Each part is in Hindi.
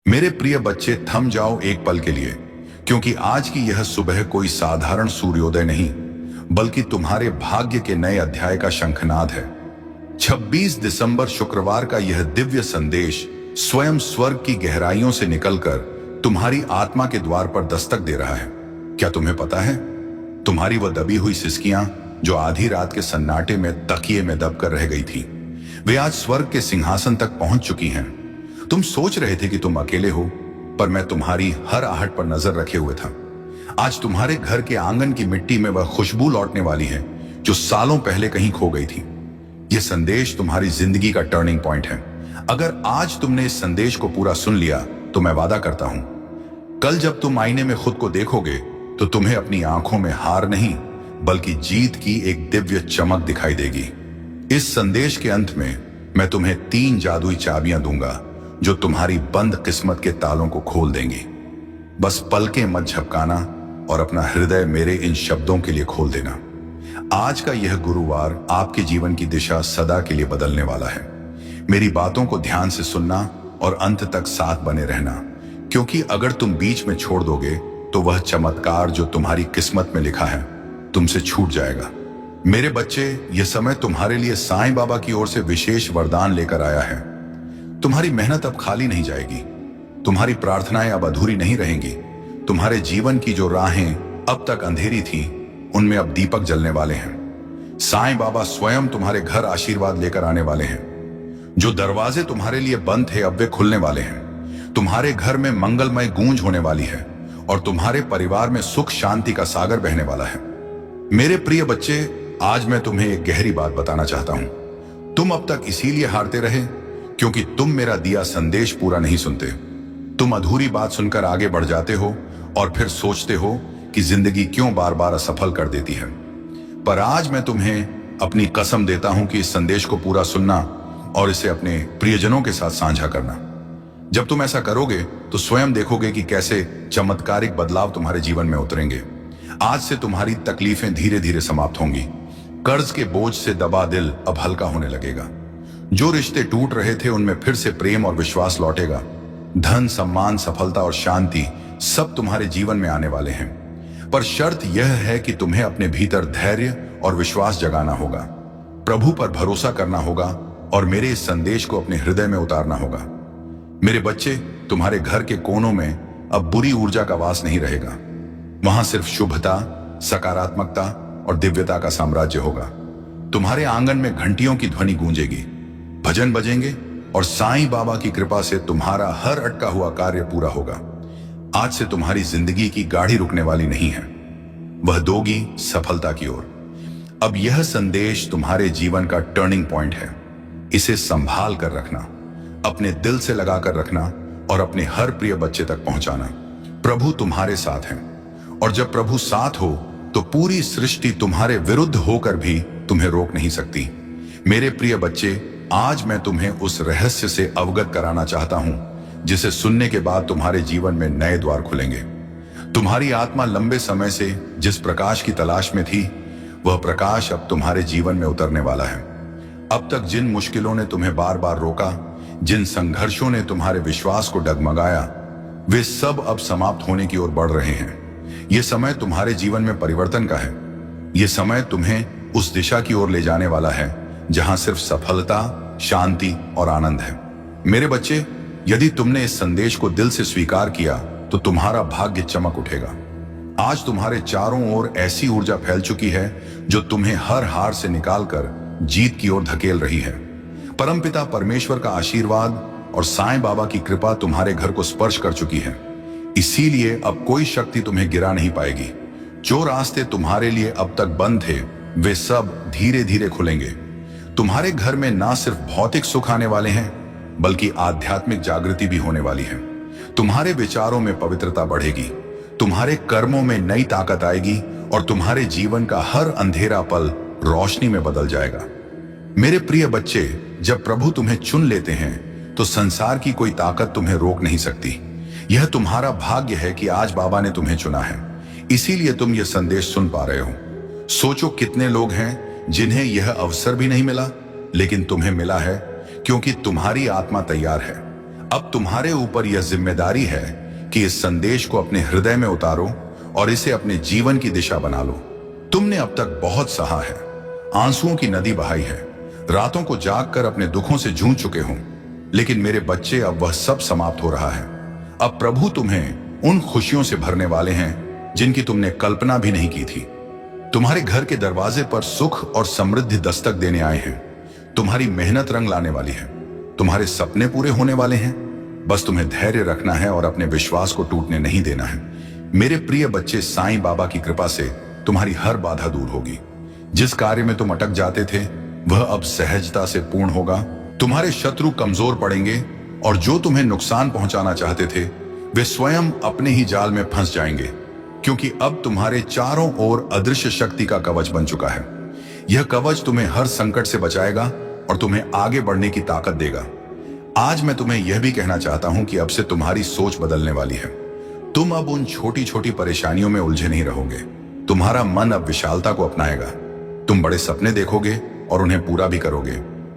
मेरे प्रिय बच्चे, थम जाओ एक पल के लिए, क्योंकि आज की यह सुबह कोई साधारण सूर्योदय नहीं, बल्कि तुम्हारे भाग्य के नए अध्याय का शंखनाद है। 26 दिसंबर शुक्रवार का यह दिव्य संदेश स्वयं स्वर्ग की गहराइयों से निकलकर तुम्हारी आत्मा के द्वार पर दस्तक दे रहा है। क्या तुम्हें पता है, तुम्हारी वह दबी हुई सिसकियां जो आधी रात के सन्नाटे में तकिए में दबकर रह गई थी, वे आज स्वर्ग के सिंहासन तक पहुंच चुकी हैं। तुम सोच रहे थे कि तुम अकेले हो, पर मैं तुम्हारी हर आहट पर नजर रखे हुए था। आज तुम्हारे घर के आंगन की मिट्टी में वह खुशबू लौटने वाली है जो सालों पहले कहीं खो गई थी। यह संदेश तुम्हारी जिंदगी का टर्निंग पॉइंट है। अगर आज तुमने इस संदेश को पूरा सुन लिया तो मैं वादा करता हूं, कल जब तुम आईने में खुद को देखोगे तो तुम्हें अपनी आंखों में हार नहीं बल्कि जीत की एक दिव्य चमक दिखाई देगी। इस संदेश के अंत में मैं तुम्हें 3 जादुई चाबियां दूंगा जो तुम्हारी बंद किस्मत के तालों को खोल देंगी। बस पलकें मत झपकाना और अपना हृदय मेरे इन शब्दों के लिए खोल देना। आज का यह गुरुवार आपके जीवन की दिशा सदा के लिए बदलने वाला है। मेरी बातों को ध्यान से सुनना और अंत तक साथ बने रहना, क्योंकि अगर तुम बीच में छोड़ दोगे तो वह चमत्कार जो तुम्हारी किस्मत में लिखा है तुमसे छूट जाएगा। मेरे बच्चे, यह समय तुम्हारे लिए साईं बाबा की ओर से विशेष वरदान लेकर आया है। तुम्हारी मेहनत अब खाली नहीं जाएगी, तुम्हारी प्रार्थनाएं अब अधूरी नहीं रहेंगी। तुम्हारे जीवन की जो राहें अब तक अंधेरी थी, उनमें अब दीपक जलने वाले हैं। साईं बाबा स्वयं तुम्हारे घर आशीर्वाद लेकर आने वाले हैं। जो दरवाजे तुम्हारे लिए बंद थे, अब वे खुलने वाले हैं। तुम्हारे घर में मंगलमय गूंज होने वाली है और तुम्हारे परिवार में सुख शांति का सागर बहने वाला है। मेरे प्रिय बच्चे, आज मैं तुम्हें एक गहरी बात बताना चाहता हूं। तुम अब तक इसीलिए हारते रहे क्योंकि तुम मेरा दिया संदेश पूरा नहीं सुनते। तुम अधूरी बात सुनकर आगे बढ़ जाते हो और फिर सोचते हो कि जिंदगी क्यों बार बार असफल कर देती है। पर आज मैं तुम्हें अपनी कसम देता हूं कि इस संदेश को पूरा सुनना और इसे अपने प्रियजनों के साथ साझा करना। जब तुम ऐसा करोगे तो स्वयं देखोगे कि कैसे चमत्कारिक बदलाव तुम्हारे जीवन में उतरेंगे। आज से तुम्हारी तकलीफें धीरे धीरे समाप्त होंगी। कर्ज के बोझ से दबा दिल अब हल्का होने लगेगा। जो रिश्ते टूट रहे थे उनमें फिर से प्रेम और विश्वास लौटेगा। धन, सम्मान, सफलता और शांति सब तुम्हारे जीवन में आने वाले हैं। पर शर्त यह है कि तुम्हें अपने भीतर धैर्य और विश्वास जगाना होगा, प्रभु पर भरोसा करना होगा और मेरे इस संदेश को अपने हृदय में उतारना होगा। मेरे बच्चे, तुम्हारे घर के कोनों में अब बुरी ऊर्जा का वास नहीं रहेगा। वहां सिर्फ शुभता, सकारात्मकता और दिव्यता का साम्राज्य होगा। तुम्हारे आंगन में घंटियों की ध्वनि गूंजेगी, भजन बजेंगे और साईं बाबा की कृपा से तुम्हारा हर अटका हुआ कार्य पूरा होगा। आज से तुम्हारी जिंदगी की गाड़ी रुकने वाली नहीं है, वह दोगी सफलता की ओर। अब यह संदेश तुम्हारे जीवन का टर्निंग पॉइंट है। इसे संभाल कर रखना, अपने दिल से लगाकर रखना और अपने हर प्रिय बच्चे तक पहुंचाना। प्रभु तुम्हारे साथ हैं और जब प्रभु साथ हो तो पूरी सृष्टि तुम्हारे विरुद्ध होकर भी तुम्हें रोक नहीं सकती। मेरे प्रिय बच्चे, आज मैं तुम्हें उस रहस्य से अवगत कराना चाहता हूं जिसे सुनने के बाद तुम्हारे जीवन में नए द्वार खुलेंगे। तुम्हारी आत्मा लंबे समय से जिस प्रकाश की तलाश में थी, वह प्रकाश अब तुम्हारे जीवन में उतरने वाला है। अब तक जिन मुश्किलों ने तुम्हें बार बार रोका, जिन संघर्षों ने तुम्हारे विश्वास को डगमगाया, वे सब अब समाप्त होने की ओर बढ़ रहे हैं। यह समय तुम्हारे जीवन में परिवर्तन का है। यह समय तुम्हें उस दिशा की ओर ले जाने वाला है जहां सिर्फ सफलता, शांति और आनंद है। मेरे बच्चे, यदि तुमने इस संदेश को दिल से स्वीकार किया तो तुम्हारा भाग्य चमक उठेगा। आज तुम्हारे चारों ओर ऐसी ऊर्जा फैल चुकी है जो तुम्हें हर हार से निकालकर जीत की ओर धकेल रही है। परमपिता परमेश्वर का आशीर्वाद और साईं बाबा की कृपा तुम्हारे घर को स्पर्श कर चुकी है। इसीलिए अब कोई शक्ति तुम्हें गिरा नहीं पाएगी। जो रास्ते तुम्हारे लिए अब तक बंद थे, वे सब धीरे धीरे खुलेंगे। तुम्हारे घर में ना सिर्फ भौतिक सुख आने वाले हैं, बल्कि आध्यात्मिक जागृति भी होने वाली है। तुम्हारे विचारों में पवित्रता बढ़ेगी, तुम्हारे कर्मों में नई ताकत आएगी और तुम्हारे जीवन का हर अंधेरा पल रोशनी में बदल जाएगा। मेरे प्रिय बच्चे, जब प्रभु तुम्हें चुन लेते हैं तो संसार की कोई ताकत तुम्हें रोक नहीं सकती। यह तुम्हारा भाग्य है कि आज बाबा ने तुम्हें चुना है, इसीलिए तुम यह संदेश सुन पा रहे हो। सोचो कितने लोग हैं जिन्हें यह अवसर भी नहीं मिला, लेकिन तुम्हें मिला है क्योंकि तुम्हारी आत्मा तैयार है। अब तुम्हारे ऊपर यह जिम्मेदारी है कि इस संदेश को अपने हृदय में उतारो और इसे अपने जीवन की दिशा बना लो। तुमने अब तक बहुत सहा है, आंसुओं की नदी बहाई है, रातों को जागकर अपने दुखों से जूझ चुके हो, लेकिन मेरे बच्चे अब वह सब समाप्त हो रहा है। अब प्रभु तुम्हें उन खुशियों से भरने वाले हैं जिनकी तुमने कल्पना भी नहीं की थी। तुम्हारे घर के दरवाजे पर सुख और समृद्धि दस्तक देने आए हैं। तुम्हारी मेहनत रंग लाने वाली है, तुम्हारे सपने पूरे होने वाले हैं। बस तुम्हें धैर्य रखना है और अपने विश्वास को टूटने नहीं देना है। मेरे प्रिय बच्चे, साईं बाबा की कृपा से तुम्हारी हर बाधा दूर होगी। जिस कार्य में तुम अटक जाते थे वह अब सहजता से पूर्ण होगा। तुम्हारे शत्रु कमजोर पड़ेंगे और जो तुम्हें नुकसान पहुंचाना चाहते थे वे स्वयं अपने ही जाल में फंस जाएंगे, क्योंकि अब तुम्हारे चारों ओर अदृश्य शक्ति का कवच बन चुका है। यह कवच तुम्हें हर संकट से बचाएगा और तुम्हें आगे बढ़ने की ताकत देगा। आज मैं तुम्हें यह भी कहना चाहता हूं कि अब से तुम्हारी सोच बदलने वाली है। तुम अब उन छोटी छोटी परेशानियों में उलझे नहीं रहोगे। तुम्हारा मन अब विशालता को अपनाएगा। तुम बड़े सपने देखोगे और उन्हें पूरा भी करोगे,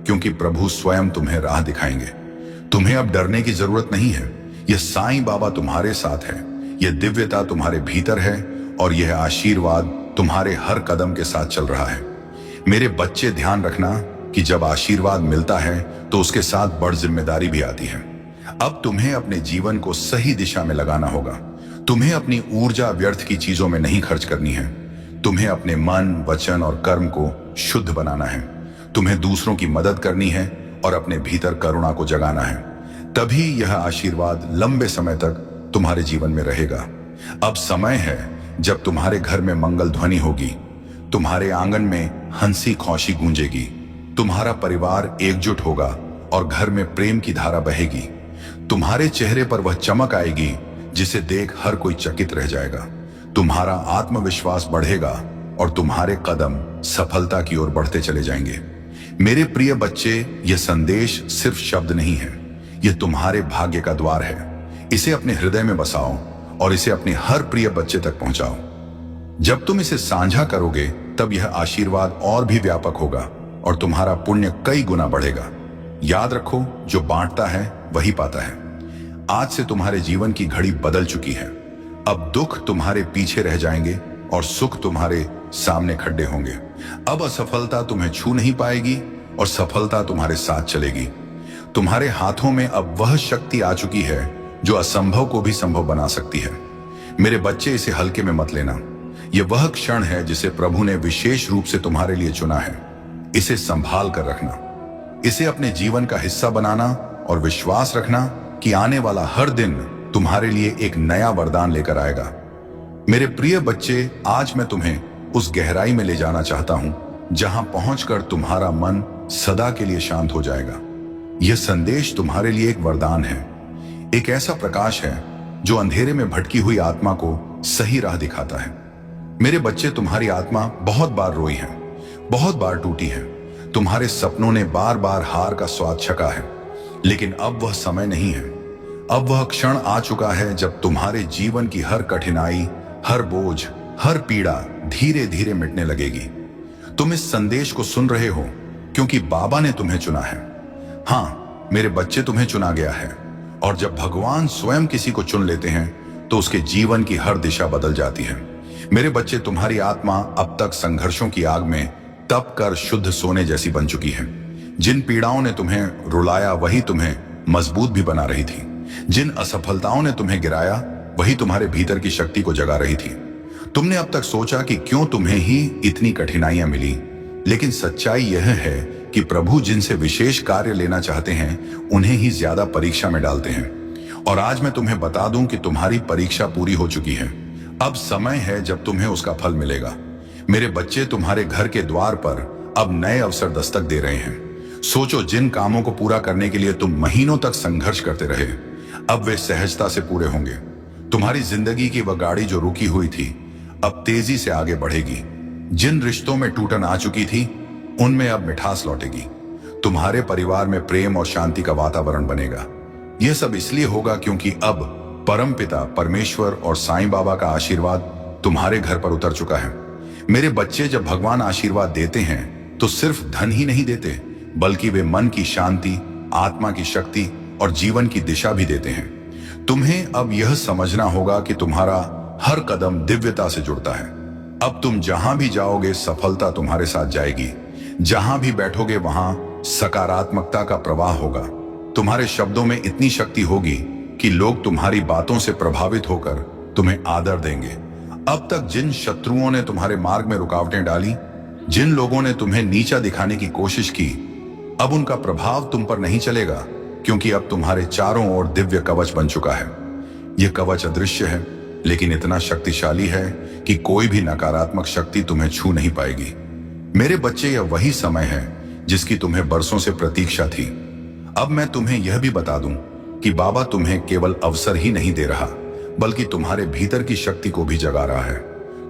क्योंकि प्रभु स्वयं तुम्हें राह दिखाएंगे। तुम्हें अब डरने की जरूरत नहीं है। यह साईं बाबा तुम्हारे साथ है, यह दिव्यता तुम्हारे भीतर है और यह आशीर्वाद तुम्हारे हर कदम के साथ चल रहा है। मेरे बच्चे, ध्यान रखना कि जब आशीर्वाद मिलता है तो उसके साथ बड़ जिम्मेदारी भी आती है। अब तुम्हें अपने जीवन को सही दिशा में लगाना होगा। तुम्हें अपनी ऊर्जा व्यर्थ की चीजों में नहीं खर्च करनी है। तुम्हें अपने मन, वचन और कर्म को शुद्ध बनाना है। तुम्हें दूसरों की मदद करनी है और अपने भीतर करुणा को जगाना है। तभी यह आशीर्वाद लंबे समय तक तुम्हारे जीवन में रहेगा। अब समय है जब तुम्हारे घर में मंगल ध्वनि होगी, तुम्हारे आंगन में हंसी खुशी गूंजेगी, तुम्हारा परिवार एकजुट होगा और घर में प्रेम की धारा बहेगी। तुम्हारे चेहरे पर वह चमक आएगी जिसे देख हर कोई चकित रह जाएगा। तुम्हारा आत्मविश्वास बढ़ेगा और तुम्हारे कदम सफलता की ओर बढ़ते चले जाएंगे। मेरे प्रिय बच्चे, यह संदेश सिर्फ शब्द नहीं है, यह तुम्हारे भाग्य का द्वार है। इसे अपने हृदय में बसाओ और इसे अपने हर प्रिय बच्चे तक पहुंचाओ। जब तुम इसे साझा करोगे तब यह आशीर्वाद और भी व्यापक होगा और तुम्हारा पुण्य कई गुना बढ़ेगा। याद रखो, जो बांटता है वही पाता है। आज से तुम्हारे जीवन की घड़ी बदल चुकी है। अब दुख तुम्हारे पीछे रह जाएंगे और सुख तुम्हारे सामने खड़े होंगे। अब असफलता तुम्हें छू नहीं पाएगी और सफलता तुम्हारे साथ चलेगी। तुम्हारे हाथों में अब वह शक्ति आ चुकी है जो असंभव को भी संभव बना सकती है। मेरे बच्चे, इसे हल्के में मत लेना। यह वह क्षण है जिसे प्रभु ने विशेष रूप से तुम्हारे लिए चुना है। इसे संभाल कर रखना, इसे अपने जीवन का हिस्सा बनाना और विश्वास रखना कि आने वाला हर दिन तुम्हारे लिए एक नया वरदान लेकर आएगा। मेरे प्रिय बच्चे, आज मैं तुम्हें उस गहराई में ले जाना चाहता हूं जहां पहुंचकर तुम्हारा मन सदा के लिए शांत हो जाएगा। यह संदेश तुम्हारे लिए एक वरदान है, एक ऐसा प्रकाश है जो अंधेरे में भटकी हुई आत्मा को सही राह दिखाता है। मेरे बच्चे, तुम्हारी आत्मा बहुत बार रोई है, बहुत बार टूटी है। तुम्हारे सपनों ने बार बार हार का स्वाद चखा है, लेकिन अब वह समय नहीं है। अब वह क्षण आ चुका है जब तुम्हारे जीवन की हर कठिनाई, हर बोझ, हर पीड़ा धीरे धीरे मिटने लगेगी। तुम इस संदेश को सुन रहे हो क्योंकि बाबा ने तुम्हें चुना है। हाँ मेरे बच्चे, तुम्हें चुना गया है और जब भगवान स्वयं किसी को चुन लेते हैं तो उसके जीवन की हर दिशा बदल जाती है। मेरे बच्चे, तुम्हारी आत्मा अब तक संघर्षों की आग में तप कर शुद्ध सोने जैसी बन चुकी है। जिन पीड़ाओं ने तुम्हें रुलाया वही तुम्हें मजबूत भी बना रही थी। जिन असफलताओं ने तुम्हें गिराया वही तुम्हारे भीतर की शक्ति को जगा रही थी। तुमने अब तक सोचा कि क्यों तुम्हें ही इतनी कठिनाइयां मिली, लेकिन सच्चाई यह है कि प्रभु जिनसे विशेष कार्य लेना चाहते हैं उन्हें ही ज्यादा परीक्षा में डालते हैं। और आज मैं तुम्हें बता दूं कि तुम्हारी परीक्षा पूरी हो चुकी है। अब समय है जब तुम्हें उसका फल मिलेगा। मेरे बच्चे, तुम्हारे घर के द्वार पर अब नए अवसर दस्तक दे रहे हैं। सोचो, जिन कामों को पूरा करने के लिए तुम महीनों तक संघर्ष करते रहे, अब वे सहजता से पूरे होंगे। तुम्हारी जिंदगी की वह गाड़ी जो रुकी हुई थी अब तेजी से आगे बढ़ेगी। जिन रिश्तों में टूटन आ चुकी थी उनमें अब मिठास लौटेगी। तुम्हारे परिवार में प्रेम और शांति का वातावरण बनेगा। यह सब इसलिए होगा क्योंकि अब परमपिता परमेश्वर और साईं बाबा का आशीर्वाद तुम्हारे घर पर उतर चुका है। मेरे बच्चे, जब भगवान आशीर्वाद देते हैं तो सिर्फ धन ही नहीं देते, बल्कि वे मन की शांति, आत्मा की शक्ति और जीवन की दिशा भी देते हैं। तुम्हें अब यह समझना होगा कि तुम्हारा हर कदम दिव्यता से जुड़ता है। अब तुम जहां भी जाओगे सफलता तुम्हारे साथ जाएगी। जहां भी बैठोगे वहां सकारात्मकता का प्रवाह होगा। तुम्हारे शब्दों में इतनी शक्ति होगी कि लोग तुम्हारी बातों से प्रभावित होकर तुम्हें आदर देंगे। अब तक जिन शत्रुओं ने तुम्हारे मार्ग में रुकावटें डाली, जिन लोगों ने तुम्हें नीचा दिखाने की कोशिश की, अब उनका प्रभाव तुम पर नहीं चलेगा, क्योंकि अब तुम्हारे चारों ओर दिव्य कवच बन चुका है। यह कवच अदृश्य है, लेकिन इतना शक्तिशाली है कि कोई भी नकारात्मक शक्ति तुम्हें छू नहीं पाएगी। मेरे बच्चे, यह वही समय है जिसकी तुम्हें बरसों से प्रतीक्षा थी। अब मैं तुम्हें यह भी बता दूं कि बाबा तुम्हें केवल अवसर ही नहीं दे रहा, बल्कि तुम्हारे भीतर की शक्ति को भी जगा रहा है।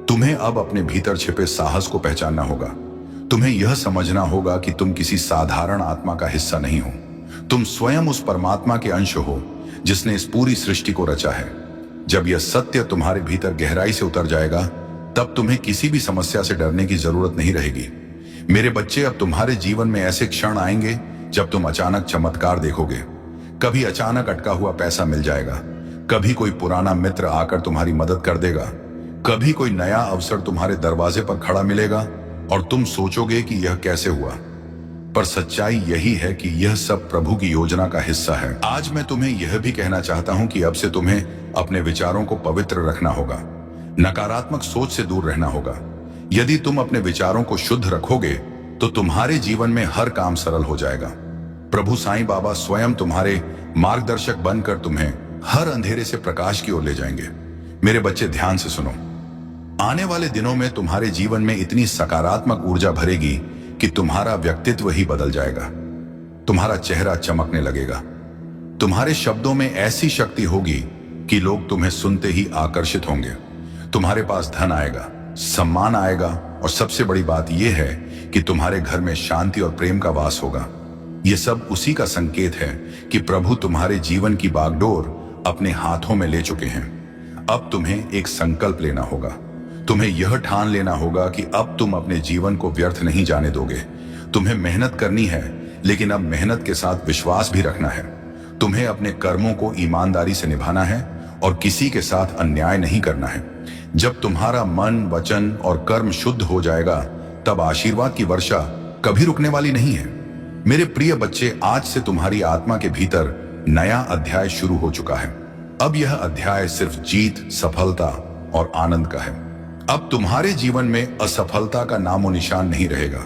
तुम्हें अब अपने भीतर छिपे साहस को पहचानना होगा। तुम्हें यह समझना होगा कि तुम किसी साधारण आत्मा का हिस्सा नहीं हो। तुम स्वयं उस परमात्मा के अंश हो जिसने इस पूरी सृष्टि को रचा है। जब यह सत्य तुम्हारे भीतर गहराई से उतर जाएगा, तब तुम्हें किसी भी समस्या से डरने की जरूरत नहीं रहेगी। मेरे बच्चे, अब तुम्हारे जीवन में ऐसे क्षण आएंगे जब तुम अचानक चमत्कार देखोगे। कभी अचानक अटका हुआ पैसा मिल जाएगा, कभी कोई पुराना मित्र आकर तुम्हारी मदद कर देगा, कभी कोई नया अवसर तुम्हारे दरवाजे पर खड़ा मिलेगा और तुम सोचोगे कि यह कैसे हुआ। पर सच्चाई यही है कि यह सब प्रभु की योजना का हिस्सा है। आज मैं तुम्हें यह भी कहना चाहता हूं कि अब से तुम्हें अपने विचारों को पवित्र रखना होगा। नकारात्मक सोच से दूर रहना होगा। यदि तुम अपने विचारों को शुद्ध रखोगे तो तुम्हारे जीवन में हर काम सरल हो जाएगा। प्रभु साईं बाबा स्वयं तुम्हारे मार्गदर्शक बनकर तुम्हें हर अंधेरे से प्रकाश की ओर ले जाएंगे। मेरे बच्चे, ध्यान से सुनो। आने वाले दिनों में तुम्हारे जीवन में इतनी सकारात्मक ऊर्जा भरेगी कि तुम्हारा व्यक्तित्व ही बदल जाएगा। तुम्हारा चेहरा चमकने लगेगा। तुम्हारे शब्दों में ऐसी शक्ति होगी कि लोग तुम्हें सुनते ही आकर्षित होंगे। तुम्हारे पास धन आएगा, सम्मान आएगा, और सबसे बड़ी बात यह है कि तुम्हारे घर में शांति और प्रेम का वास होगा। यह सब उसी का संकेत है कि प्रभु तुम्हारे जीवन की बागडोर अपने हाथों में ले चुके हैं। अब तुम्हें एक संकल्प लेना होगा। तुम्हें यह ठान लेना होगा कि अब तुम अपने जीवन को व्यर्थ नहीं जाने दोगे। तुम्हें मेहनत करनी है, लेकिन अब मेहनत के साथ विश्वास भी रखना है। तुम्हें अपने कर्मों को ईमानदारी से निभाना है और किसी के साथ अन्याय नहीं करना है। जब तुम्हारा मन, वचन और कर्म शुद्ध हो जाएगा, तब आशीर्वाद की वर्षा कभी रुकने वाली नहीं है। मेरे प्रिय बच्चे, आज से तुम्हारी आत्मा के भीतर नया अध्याय शुरू हो चुका है। अब यह अध्याय सिर्फ जीत, सफलता और आनंद का है। अब तुम्हारे जीवन में असफलता का नामो निशान नहीं रहेगा।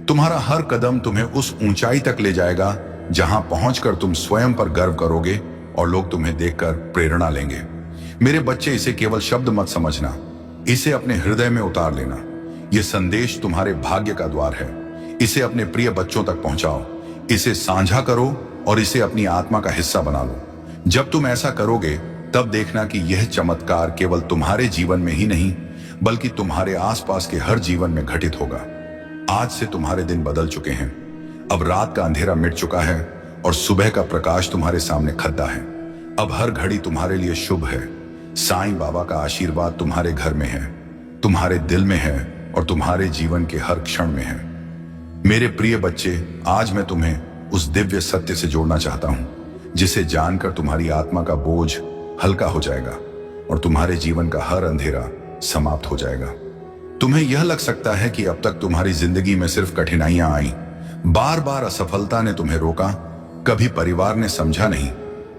तुम्हारा हर कदम तुम्हें उस ऊंचाई तक ले जाएगा जहां पहुंचकर तुम स्वयं पर गर्व करोगे और लोग तुम्हें देखकर प्रेरणा लेंगे। मेरे बच्चे, इसे केवल शब्द मत समझना, इसे अपने हृदय में उतार लेना। यह संदेश तुम्हारे भाग्य का द्वार है। इसे अपने प्रिय बच्चों तक पहुंचाओ, इसे साझा करो और इसे अपनी आत्मा का हिस्सा बना लो। जब तुम ऐसा करोगे, तब देखना कि यह चमत्कार केवल तुम्हारे जीवन में ही नहीं, बल्कि तुम्हारे आसपास के हर जीवन में घटित होगा। आज से तुम्हारे दिन बदल चुके हैं। अब रात का अंधेरा मिट चुका है और सुबह का प्रकाश तुम्हारे सामने खड़ा है। अब हर घड़ी तुम्हारे लिए शुभ है। साईं बाबा का आशीर्वाद तुम्हारे घर में है, तुम्हारे दिल में है और तुम्हारे जीवन के हर क्षण में है। मेरे प्रिय बच्चे, आज मैं तुम्हें उस दिव्य सत्य से जोड़ना चाहता हूं, जिसे जानकर तुम्हारी आत्मा का बोझ हल्का हो जाएगा और तुम्हारे जीवन का हर अंधेरा समाप्त हो जाएगा। तुम्हें यह लग सकता है कि अब तक तुम्हारी जिंदगी में सिर्फ कठिनाइयां आई, बार बार असफलता ने तुम्हें रोका, कभी परिवार ने समझा नहीं,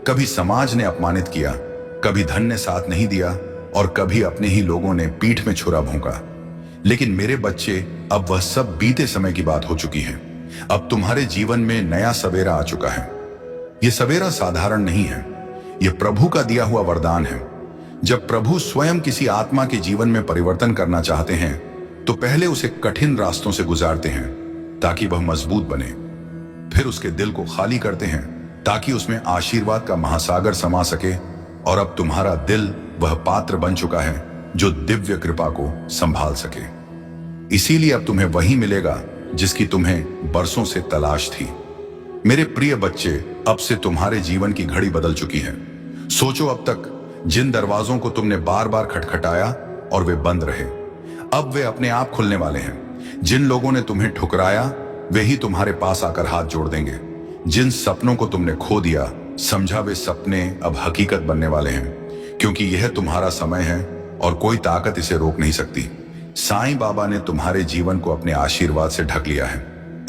कभी समाज ने अपमानित किया, कभी धन ने साथ नहीं दिया और कभी अपने ही लोगों ने पीठ में छुरा भोंका। लेकिन मेरे बच्चे, अब वह सब बीते समय की बात हो चुकी है। अब तुम्हारे जीवन में नया सवेरा आ चुका है। यह सवेरा साधारण नहीं है, यह प्रभु का दिया हुआ वरदान है। जब प्रभु स्वयं किसी आत्मा के जीवन में परिवर्तन करना चाहते हैं, तो पहले उसे कठिन रास्तों से गुजारते हैं ताकि वह मजबूत बने। फिर उसके दिल को खाली करते हैं ताकि उसमें आशीर्वाद का महासागर समा सके। और अब तुम्हारा दिल वह पात्र बन चुका है जो दिव्य कृपा को संभाल सके। इसीलिए अब तुम्हें वही मिलेगा जिसकी तुम्हें बरसों से तलाश थी। मेरे प्रिय बच्चे, अब से तुम्हारे जीवन की घड़ी बदल चुकी है। सोचो, अब तक जिन दरवाजों को तुमने बार बार खटखटाया और वे बंद रहे, अब वे अपने आप खुलने वाले हैं। जिन लोगों ने तुम्हें ठुकराया, वे ही तुम्हारे पास आकर हाथ जोड़ देंगे। जिन सपनों को तुमने खो दिया, समझा वे सपने अब हकीकत बनने वाले हैं, क्योंकि यह तुम्हारा समय है और कोई ताकत इसे रोक नहीं सकती। साईं बाबा ने तुम्हारे जीवन को अपने आशीर्वाद से ढक लिया है।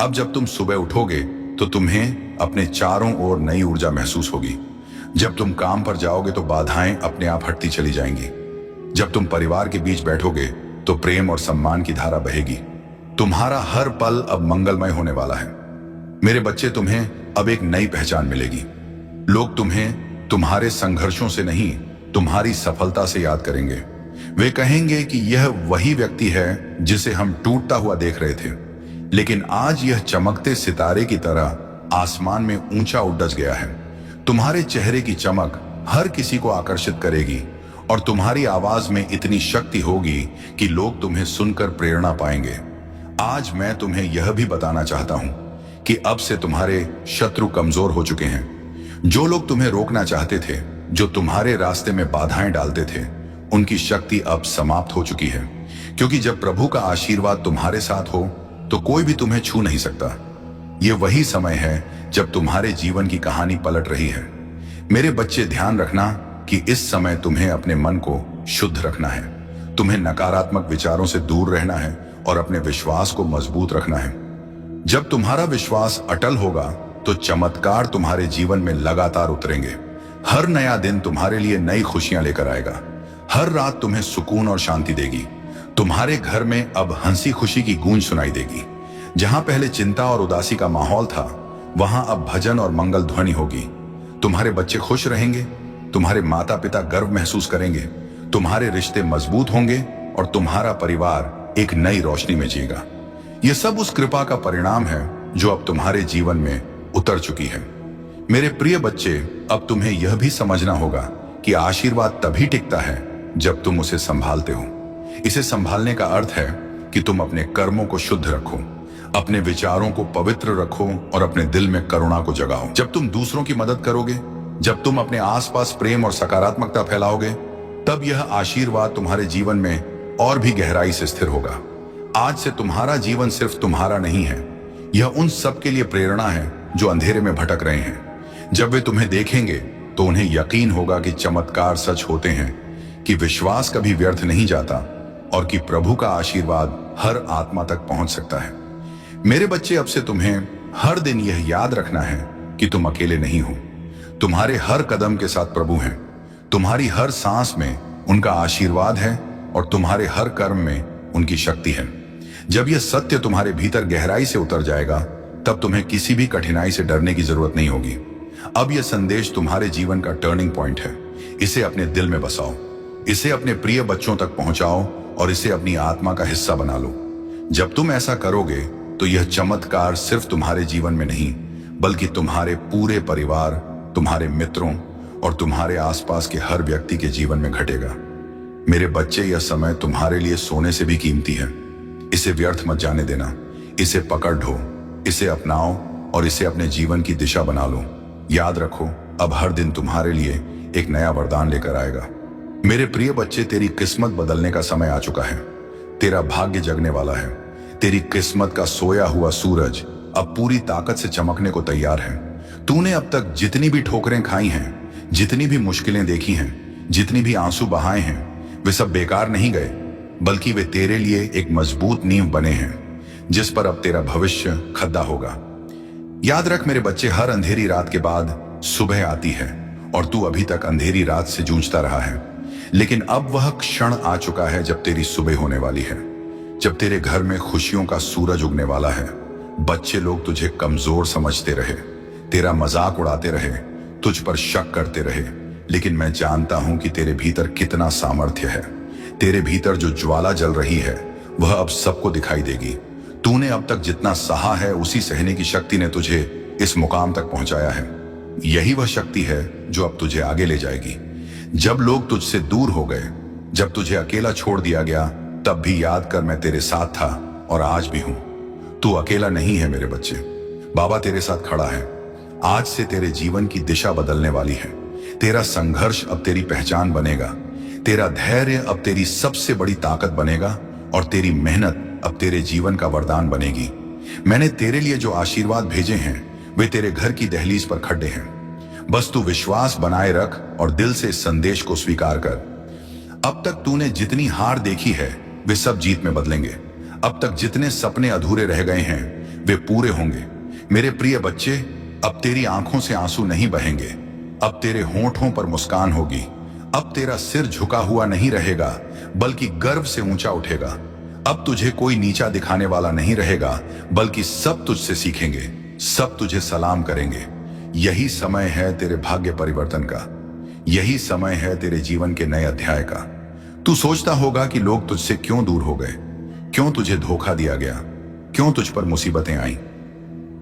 अब जब तुम सुबह उठोगे तो तुम्हें अपने चारों ओर नई ऊर्जा महसूस होगी। जब तुम काम पर जाओगे तो बाधाएं अपने आप हटती चली जाएंगी। जब तुम परिवार के बीच बैठोगे तो प्रेम और सम्मान की धारा बहेगी। तुम्हारा हर पल अब मंगलमय होने वाला है। मेरे बच्चे, तुम्हें अब एक नई पहचान मिलेगी। लोग तुम्हें तुम्हारे संघर्षों से नहीं, तुम्हारी सफलता से याद करेंगे। वे कहेंगे कि यह वही व्यक्ति है जिसे हम टूटता हुआ देख रहे थे, लेकिन आज यह चमकते सितारे की तरह आसमान में ऊंचा उड़ज गया है। तुम्हारे चेहरे की चमक हर किसी को आकर्षित करेगी और तुम्हारी आवाज में इतनी शक्ति होगी कि लोग तुम्हें सुनकर प्रेरणा पाएंगे। आज मैं तुम्हें यह भी बताना चाहता हूं कि अब से तुम्हारे शत्रु कमजोर हो चुके हैं। जो लोग तुम्हें रोकना चाहते थे, जो तुम्हारे रास्ते में बाधाएं डालते थे, उनकी शक्ति अब समाप्त हो चुकी है, क्योंकि जब प्रभु का आशीर्वाद तुम्हारे साथ हो तो कोई भी तुम्हें छू नहीं सकता। यह वही समय है जब तुम्हारे जीवन की कहानी पलट रही है। मेरे बच्चे, ध्यान रखना कि इस समय तुम्हें अपने मन को शुद्ध रखना है। तुम्हें नकारात्मक विचारों से दूर रहना है और अपने विश्वास को मजबूत रखना है। जब तुम्हारा विश्वास अटल होगा तो चमत्कार तुम्हारे जीवन में लगातार उतरेंगे। हर नया दिन तुम्हारे लिए नई खुशियां लेकर आएगा। हर रात तुम्हें सुकून और शांति देगी। तुम्हारे घर में अब हंसी खुशी की गूंज सुनाई देगी। जहां पहले चिंता और उदासी का माहौल था, वहां अब भजन और मंगल ध्वनि होगी। तुम्हारे बच्चे खुश रहेंगे, तुम्हारे माता पिता गर्व महसूस करेंगे, तुम्हारे रिश्ते मजबूत होंगे और तुम्हारा परिवार एक नई रोशनी में जिएगा। यह सब उस कृपा का परिणाम है जो अब तुम्हारे जीवन में उतर चुकी है। मेरे प्रिय बच्चे, अब तुम्हें यह भी समझना होगा कि आशीर्वाद तभी टिकता है जब तुम उसे संभालते हो। इसे संभालने का अर्थ है कि तुम अपने कर्मों को शुद्ध रखो, अपने विचारों को पवित्र रखो और अपने दिल में करुणा को जगाओ। जब तुम दूसरों की मदद करोगे, जब तुम अपने आसपास प्रेम और सकारात्मकता फैलाओगे, तब यह आशीर्वाद तुम्हारे जीवन में और भी गहराई से स्थिर होगा। आज से तुम्हारा जीवन सिर्फ तुम्हारा नहीं है, यह उन सब के लिए प्रेरणा है जो अंधेरे में भटक रहे हैं। जब वे तुम्हें देखेंगे तो उन्हें यकीन होगा कि चमत्कार सच होते हैं, कि विश्वास कभी व्यर्थ नहीं जाता और कि प्रभु का आशीर्वाद हर आत्मा तक पहुंच सकता है। मेरे बच्चे, अब से तुम्हें हर दिन यह याद रखना है कि तुम अकेले नहीं हो। तुम्हारे हर कदम के साथ प्रभु हैं, तुम्हारी हर सांस में उनका आशीर्वाद है और तुम्हारे हर कर्म में उनकी शक्ति है। जब यह सत्य तुम्हारे भीतर गहराई से उतर जाएगा, तब तुम्हें किसी भी कठिनाई से डरने की जरूरत नहीं होगी। अब यह संदेश तुम्हारे जीवन का टर्निंग पॉइंट है। इसे अपने दिल में बसाओ, इसे अपने प्रिय बच्चों तक पहुंचाओ और इसे अपनी आत्मा का हिस्सा बना लो। जब तुम ऐसा करोगे तो यह चमत्कार सिर्फ तुम्हारे जीवन में नहीं, बल्कि तुम्हारे पूरे परिवार, तुम्हारे मित्रों और तुम्हारे आसपास के हर व्यक्ति के जीवन में घटेगा। मेरे बच्चे, यह समय तुम्हारे लिए सोने से भी कीमती है। इसे व्यर्थ मत जाने देना। इसे पकड़ ढो, इसे अपनाओ और इसे अपने जीवन की दिशा बना लो। याद रखो, अब हर दिन तुम्हारे लिए एक नया वरदान लेकर आएगा। मेरे प्रिय बच्चे, तेरी किस्मत बदलने का समय आ चुका है। तेरा भाग्य जगने वाला है। तेरी किस्मत का सोया हुआ सूरज अब पूरी ताकत से चमकने को तैयार है। तूने अब तक जितनी भी ठोकरें खाई हैं, जितनी भी मुश्किलें देखी हैं, जितनी भी आंसू बहाए हैं, वे सब बेकार नहीं गए, बल्कि वे तेरे लिए एक मजबूत नींव बने हैं जिस पर अब तेरा भविष्य खड़ा होगा। याद रख मेरे बच्चे, हर अंधेरी रात के बाद सुबह आती है और तू अभी तक अंधेरी रात से जूझता रहा है। लेकिन अब वह क्षण आ चुका है जब तेरी सुबह होने वाली है, जब तेरे घर में खुशियों का सूरज उगने वाला है। बच्चे लोग तुझे कमजोर समझते रहे, तेरा मजाक उड़ाते रहे, तुझ पर शक करते रहे, लेकिन मैं जानता हूं कि तेरे भीतर कितना सामर्थ्य है। तेरे भीतर जो ज्वाला जल रही है वह अब सबको दिखाई देगी। तूने अब तक जितना सहा है, उसी सहने की शक्ति ने तुझे इस मुकाम तक पहुंचाया है। यही वह शक्ति है जो अब तुझे आगे ले जाएगी। जब लोग तुझसे दूर हो गए, जब तुझे अकेला छोड़ दिया गया, तब भी याद कर मैं तेरे साथ था और आज भी हूं। तू अकेला नहीं है मेरे बच्चे, बाबा तेरे साथ खड़ा है। आज से तेरे जीवन की दिशा बदलने वाली है। तेरा संघर्ष अब तेरी पहचान बनेगा, तेरा धैर्य अब तेरी सबसे बड़ी ताकत बनेगा और तेरी मेहनत अब तेरे जीवन का वरदान बनेगी। मैंने तेरे लिए जो आशीर्वाद भेजे हैं वे तेरे घर की दहलीज पर खड़े हैं। बस तू विश्वास बनाए रख और दिल से इस संदेश को स्वीकार कर। अब तक तूने जितनी हार देखी है वे सब जीत में बदलेंगे। अब तक जितने सपने अधूरे रह गए हैं वे पूरे होंगे। मेरे प्रिय बच्चे, अब तेरी आंखों से आंसू नहीं बहेंगे, अब तेरे होंठों पर मुस्कान होगी। अब तेरा सिर झुका हुआ नहीं रहेगा बल्कि गर्व से ऊंचा उठेगा। अब तुझे कोई नीचा दिखाने वाला नहीं रहेगा बल्कि सब तुझसे सीखेंगे, सब तुझे सलाम करेंगे। यही समय है तेरे भाग्य परिवर्तन का, यही समय है तेरे जीवन के नए अध्याय का। तू सोचता होगा कि लोग तुझसे क्यों दूर हो गए, क्यों तुझे धोखा दिया गया, क्यों तुझ पर मुसीबतें आई।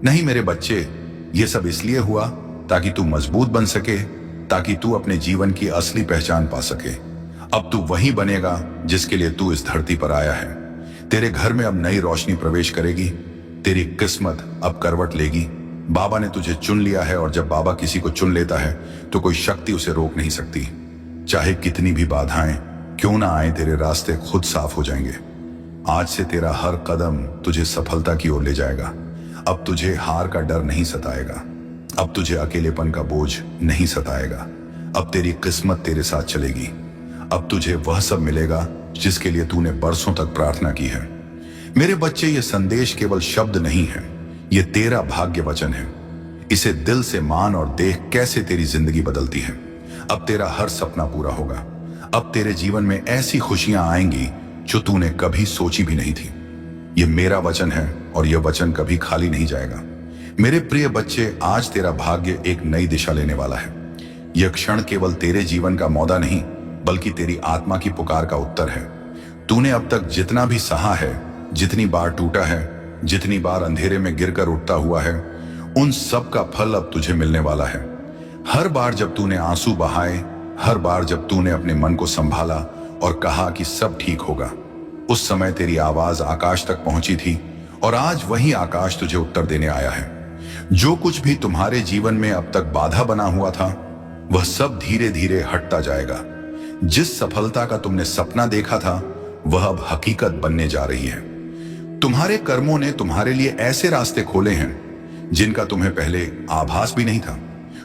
नहीं मेरे बच्चे, ये सब इसलिए हुआ ताकि तू मजबूत बन सके, ताकि तू अपने जीवन की असली पहचान पा सके। अब तू वही बनेगा जिसके लिए तू इस धरती पर आया है। तेरे घर में अब नई रोशनी प्रवेश करेगी, तेरी किस्मत अब करवट लेगी। बाबा ने तुझे चुन लिया है और जब बाबा किसी को चुन लेता है तो कोई शक्ति उसे रोक नहीं सकती। चाहे कितनी भी बाधाएं क्यों ना आए, तेरे रास्ते खुद साफ हो जाएंगे। आज से तेरा हर कदम तुझे सफलता की ओर ले जाएगा। अब तुझे हार का डर नहीं सताएगा, अब तुझे अकेलेपन का बोझ नहीं सताएगा। अब तेरी किस्मत तेरे साथ चलेगी। अब तुझे वह सब मिलेगा जिसके लिए तूने बरसों तक प्रार्थना की है। मेरे बच्चे, ये संदेश केवल शब्द नहीं है, ये तेरा भाग्य वचन है। इसे दिल से मान और देख कैसे तेरी जिंदगी बदलती है। अब तेरा हर सपना पूरा होगा। अब तेरे जीवन में ऐसी खुशियां आएंगी जो तूने कभी सोची भी नहीं थी। ये मेरा वचन है और यह वचन कभी खाली नहीं जाएगा। मेरे प्रिय बच्चे, आज तेरा भाग्य एक नई दिशा लेने वाला है। यह क्षण केवल तेरे जीवन का मौदा नहीं बल्कि तेरी आत्मा की पुकार का उत्तर है। तूने अब तक जितना भी सहा है, जितनी बार टूटा है, जितनी बार अंधेरे में गिरकर उठता हुआ है, उन सब का फल अब तुझे मिलने वाला है। हर बार जब तूने आंसू बहाए, हर बार जब तूने अपने मन को संभाला और कहा कि सब ठीक होगा, उस समय तेरी आवाज आकाश तक पहुंची थी और आज वही आकाश तुझे उत्तर देने आया है। जो कुछ भी तुम्हारे जीवन में अब तक बाधा बना हुआ था वह सब धीरे धीरे हटता जाएगा। जिस सफलता का तुमने सपना देखा था वह अब हकीकत बनने जा रही है। तुम्हारे कर्मों ने तुम्हारे लिए ऐसे रास्ते खोले हैं जिनका तुम्हें पहले आभास भी नहीं था।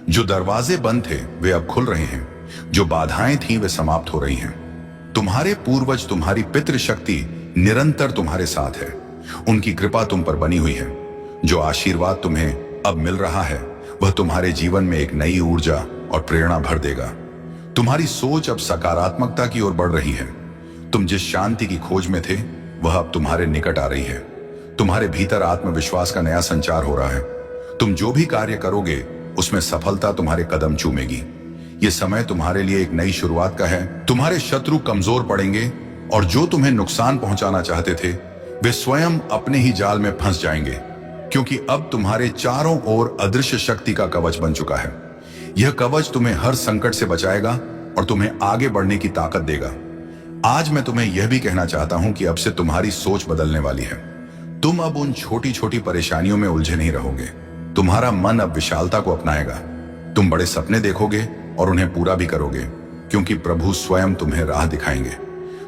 जो दरवाजे बंद थे वे अब खुल रहे हैं, जो बाधाएं थीं वे समाप्त हो रही हैं। तुम्हारे पूर्वज, तुम्हारी पितृशक्ति निरंतर तुम्हारे साथ है। उनकी कृपा तुम पर बनी हुई है। जो आशीर्वाद तुम्हें अब मिल रहा है वह तुम्हारे जीवन में एक नई ऊर्जा और प्रेरणा भर देगा। तुम्हारी सोच अब सकारात्मकता की ओर बढ़ रही है। तुम जिस शांति की खोज में थे वह अब तुम्हारे निकट आ रही है। तुम्हारे भीतर आत्मविश्वास का नया संचार हो रहा है। तुम जो भी कार्य करोगे उसमें सफलता तुम्हारे कदम चूमेगी। यह समय तुम्हारे लिए एक नई शुरुआत का है। तुम्हारे शत्रु कमजोर पड़ेंगे और जो तुम्हें नुकसान पहुंचाना चाहते थे वे स्वयं अपने ही जाल में फंस जाएंगे, क्योंकि अब तुम्हारे चारों ओर अदृश्य शक्ति का कवच बन चुका है। यह कवच तुम्हें हर संकट से बचाएगा और तुम्हें आगे बढ़ने की ताकत देगा। आज मैं तुम्हें यह भी कहना चाहता हूं कि अब से तुम्हारी सोच बदलने वाली है। तुम अब उन छोटी छोटी परेशानियों में उलझे नहीं रहोगे। तुम्हारा मन अब विशालता को अपनाएगा। तुम बड़े सपने देखोगे और उन्हें पूरा भी करोगे, क्योंकि प्रभु स्वयं तुम्हें राह दिखाएंगे।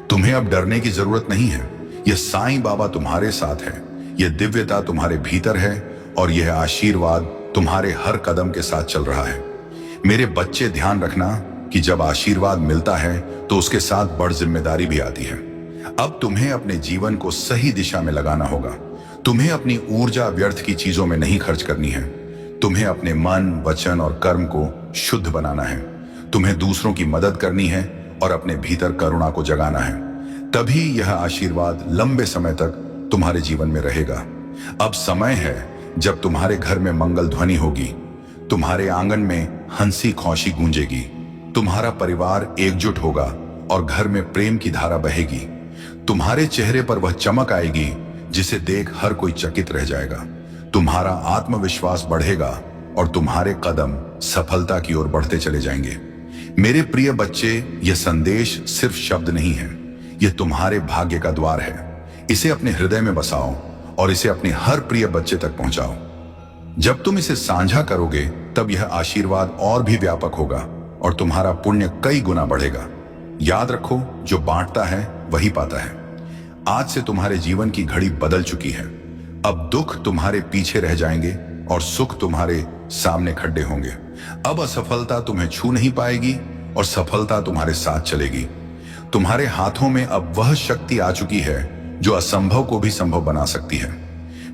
तुम्हें अब डरने की जरूरत नहीं है। यह साईं बाबा तुम्हारे साथ है, यह दिव्यता तुम्हारे भीतर है और यह आशीर्वाद तुम्हारे हर कदम के साथ चल रहा है। मेरे बच्चे, ध्यान रखना कि जब आशीर्वाद मिलता है तो उसके साथ बड़ जिम्मेदारी भी आती है। अब तुम्हें अपने जीवन को सही दिशा में लगाना होगा। तुम्हें अपनी ऊर्जा व्यर्थ की चीजों में नहीं खर्च करनी है। तुम्हें अपने मन, वचन और कर्म को शुद्ध बनाना है। तुम्हें दूसरों की मदद करनी है और अपने भीतर करुणा को जगाना है। तभी यह आशीर्वाद लंबे समय तक तुम्हारे जीवन में रहेगा। अब समय है जब तुम्हारे घर में मंगल ध्वनि होगी, तुम्हारे आंगन में हंसी खुशी गूंजेगी, तुम्हारा परिवार एकजुट होगा और घर में प्रेम की धारा बहेगी। तुम्हारे चेहरे पर वह चमक आएगी जिसे देख हर कोई चकित रह जाएगा। तुम्हारा आत्मविश्वास बढ़ेगा और तुम्हारे कदम सफलता की ओर बढ़ते चले जाएंगे। मेरे प्रिय बच्चे, यह संदेश सिर्फ शब्द नहीं है, यह तुम्हारे भाग्य का द्वार है। इसे अपने हृदय में बसाओ और इसे अपने हर प्रिय बच्चे तक पहुंचाओ। जब तुम इसे साझा करोगे तब यह आशीर्वाद और भी व्यापक होगा और तुम्हारा पुण्य कई गुना बढ़ेगा। याद रखो, जो बांटता है वही पाता है। आज से तुम्हारे जीवन की घड़ी बदल चुकी है। अब दुख तुम्हारे पीछे रह जाएंगे और सुख तुम्हारे सामने खड़े होंगे। अब असफलता तुम्हें छू नहीं पाएगी और सफलता तुम्हारे साथ चलेगी। तुम्हारे हाथों में अब वह शक्ति आ चुकी है जो असंभव को भी संभव बना सकती है।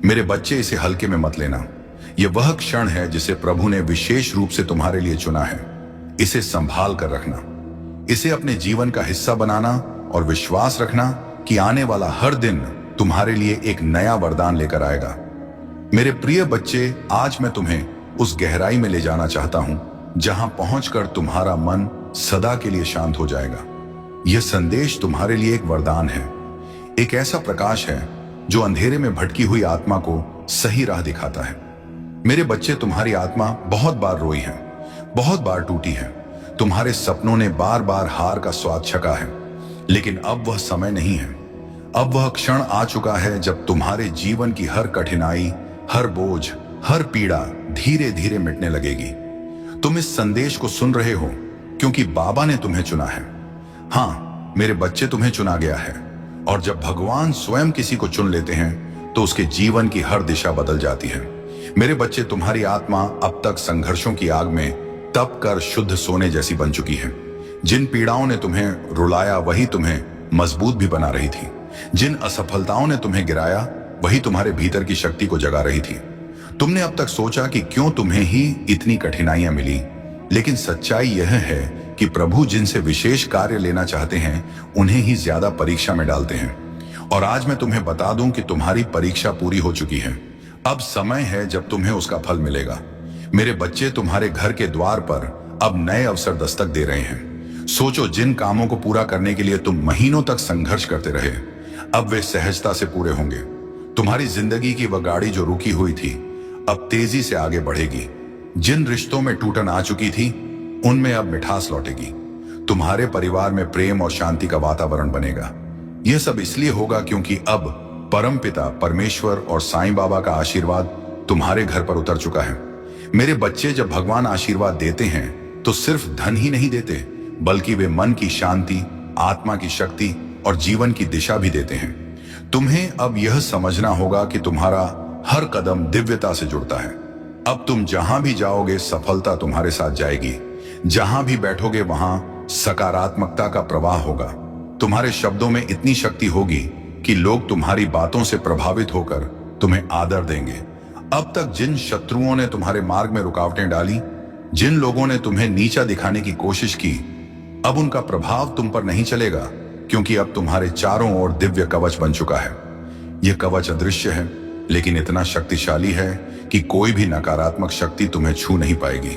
मेरे बच्चे, इसे हल्के में मत लेना। यह वह क्षण है जिसे प्रभु ने विशेष रूप से तुम्हारे लिए चुना है। इसे संभाल कर रखना, इसे अपने जीवन का हिस्सा बनाना और विश्वास रखना कि आने वाला हर दिन तुम्हारे लिए एक नया वरदान लेकर आएगा। मेरे प्रिय बच्चे, आज मैं तुम्हें उस गहराई में ले जाना चाहता हूं जहां पहुंचकर तुम्हारा मन सदा के लिए शांत हो जाएगा। यह संदेश तुम्हारे लिए एक वरदान है, एक ऐसा प्रकाश है जो अंधेरे में भटकी हुई आत्मा को सही राह दिखाता है। मेरे बच्चे, तुम्हारी आत्मा बहुत बार रोई है, बहुत बार टूटी है। तुम्हारे सपनों ने बार बार हार का स्वाद चखा है, लेकिन अब वह समय नहीं है। अब वह क्षण आ चुका है जब तुम्हारे जीवन की हर कठिनाई, हर बोझ, हर पीड़ा धीरे धीरे मिटने लगेगी। तुम इस संदेश को सुन रहे हो क्योंकि बाबा ने तुम्हें चुना है। हाँ मेरे बच्चे, तुम्हें चुना गया है, और जब भगवान स्वयं किसी को चुन लेते हैं तो उसके जीवन की हर दिशा बदल जाती है। मेरे बच्चे, तुम्हारी आत्मा अब तक संघर्षों की आग में तप कर शुद्ध सोने जैसी बन चुकी है। जिन पीड़ाओं ने तुम्हें रुलाया वही तुम्हें मजबूत भी बना रही थी। जिन असफलताओं ने तुम्हें गिराया वही तुम्हारे भीतर की शक्ति को जगा रही थी। तुमने अब तक सोचा कि क्यों तुम्हें ही इतनी कठिनाइयां मिली, लेकिन सच्चाई यह है कि प्रभु जिनसे विशेष कार्य लेना चाहते हैं उन्हें ही ज्यादा परीक्षा में डालते हैं। और आज मैं तुम्हें बता दूं कि तुम्हारी परीक्षा पूरी हो चुकी है। अब समय है जब तुम्हें उसका फल मिलेगा। मेरे बच्चे, तुम्हारे घर के द्वार पर अब नए अवसर दस्तक दे रहे हैं। सोचो, जिन कामों को पूरा करने के लिए तुम महीनों तक संघर्ष करते रहे, अब वे सहजता से पूरे होंगे। तुम्हारी जिंदगी की वह गाड़ी जो रुकी हुई थी अब तेजी से आगे बढ़ेगी। जिन रिश्तों में टूटन आ चुकी थी उनमें अब मिठास लौटेगी। तुम्हारे परिवार में प्रेम और शांति का वातावरण बनेगा। यह सब इसलिए होगा क्योंकि अब परमपिता परमेश्वर और साईं बाबा का आशीर्वाद तुम्हारे घर पर उतर चुका है। मेरे बच्चे, जब भगवान आशीर्वाद देते हैं तो सिर्फ धन ही नहीं देते, बल्कि वे मन की शांति, आत्मा की शक्ति और जीवन की दिशा भी देते हैं। तुम्हें अब यह समझना होगा कि तुम्हारा हर कदम दिव्यता से जुड़ता है। अब तुम जहां भी जाओगे सफलता तुम्हारे साथ जाएगी। जहां भी बैठोगे वहां सकारात्मकता का प्रवाह होगा। तुम्हारे शब्दों में इतनी शक्ति होगी कि लोग तुम्हारी बातों से प्रभावित होकर तुम्हें आदर देंगे। अब तक जिन शत्रुओं ने तुम्हारे मार्ग में रुकावटें डाली, जिन लोगों ने तुम्हें नीचा दिखाने की कोशिश की, अब उनका प्रभाव तुम पर नहीं चलेगा, क्योंकि अब तुम्हारे चारों ओर दिव्य कवच बन चुका है। यह कवच अदृश्य है, लेकिन इतना शक्तिशाली है कि कोई भी नकारात्मक शक्ति तुम्हें छू नहीं पाएगी।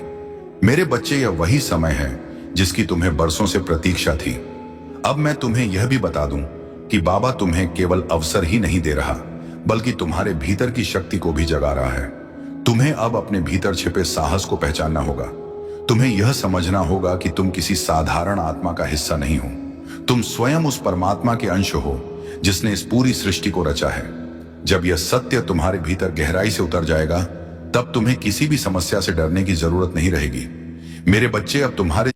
मेरे बच्चे, यह वही समय है जिसकी तुम्हें बरसों से प्रतीक्षा थी। अब मैं तुम्हें यह भी बता दूं कि बाबा तुम्हें केवल अवसर ही नहीं दे रहा, बल्कि तुम्हारे भीतर की शक्ति को भी जगा रहा है। तुम्हें अब अपने भीतर छिपे साहस को पहचानना होगा। तुम्हें यह समझना होगा कि तुम किसी साधारण आत्मा का हिस्सा नहीं हो। तुम स्वयं उस परमात्मा के अंश हो जिसने इस पूरी सृष्टि को रचा है। जब यह सत्य तुम्हारे भीतर गहराई से उतर जाएगा, तब तुम्हें किसी भी समस्या से डरने की जरूरत नहीं रहेगी। मेरे बच्चे, अब तुम्हारे